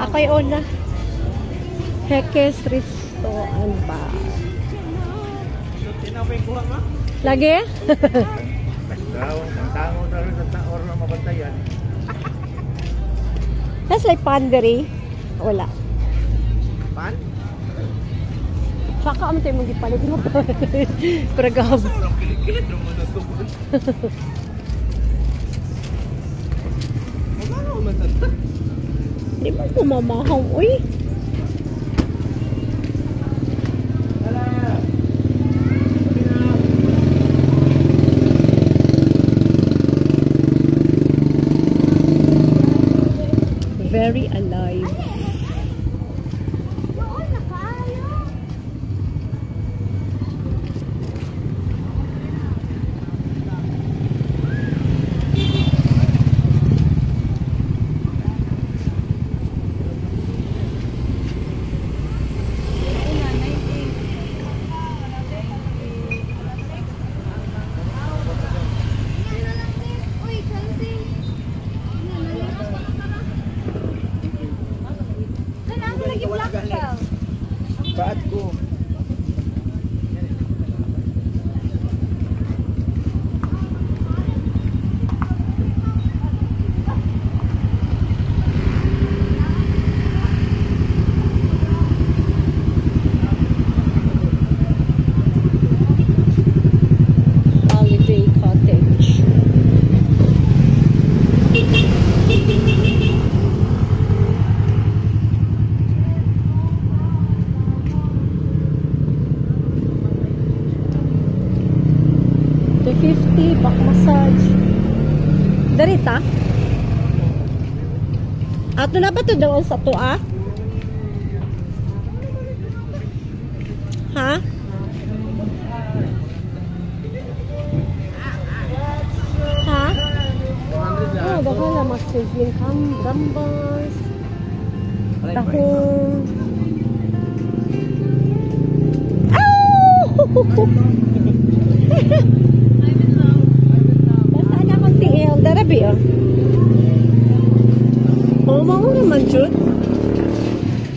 Ako'y una. Hekes Risto and Bar. Lagi? That's like pandering. Wala. Pan? Saka mo tayo mag-ipalit mo. Pragab. Di ba kumamahaw? Uy! Very alive. Ba't ko? Holiday cottage. $50 back massage. Darita? Ato na ba ito doon sa to ah? Ha? Ha? Oh, baka na massage yung gambas. Tahong. Ow! Basta na akong tingil. Darabi oh. Oh, maura man jud.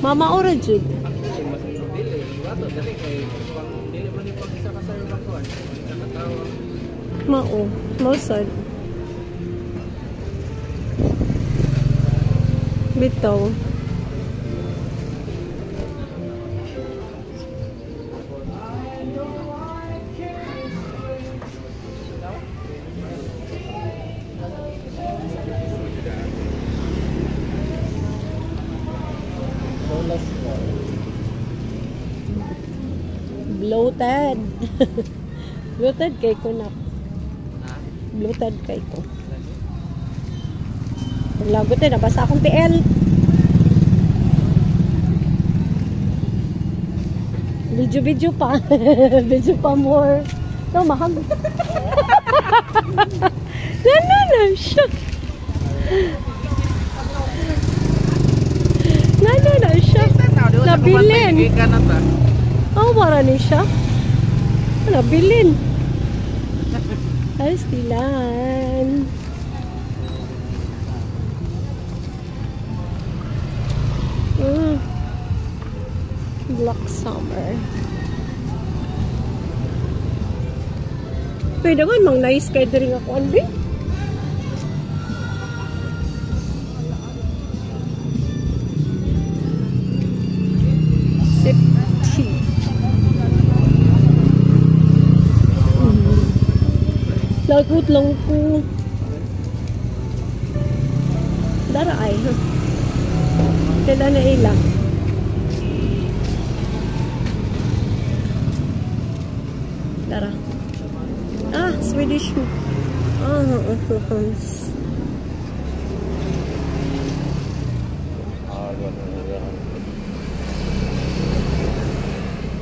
Mama ora jud. Mao. Mausad. Bitaw. Bloated. Bloated kay ko na. Bloated kay ko. Lagot eh, nabasa akong TL. Video pa. Video pa more. No, mahal. Na siya. Na siya. Nabilin. Oh, wala ni siya. Nabilin. Astilan. Black summer. Pwede man mang nice kay diri ako anbi. Lagot lang ko. Dara ay. Kailan na ilang. Dara. Ah, Swedish.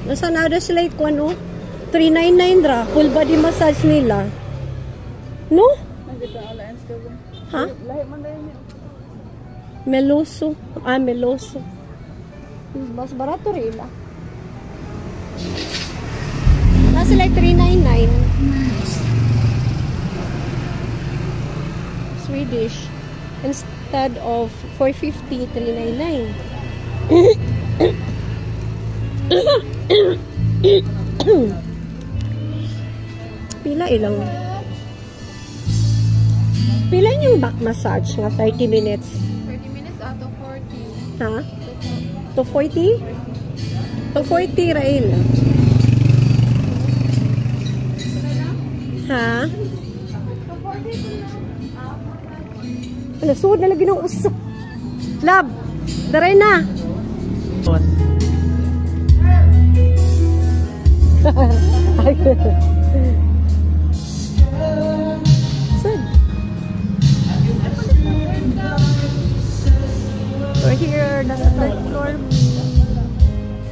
Nasa na sila ito ano? 399 dra. Full body massage nila. No? Ha? Meloso. Ah, Meloso. Mas barato rin la. Nasa like 399. Swedish. Instead of 450, 399. Pila ilang? Pila yung back massage nga 30 minutes? 30 minutes out of 40. Ha? To 40? To 40, Rael. Ha? Ano, suod na lagi ng usa. Lab, daray na. Ay,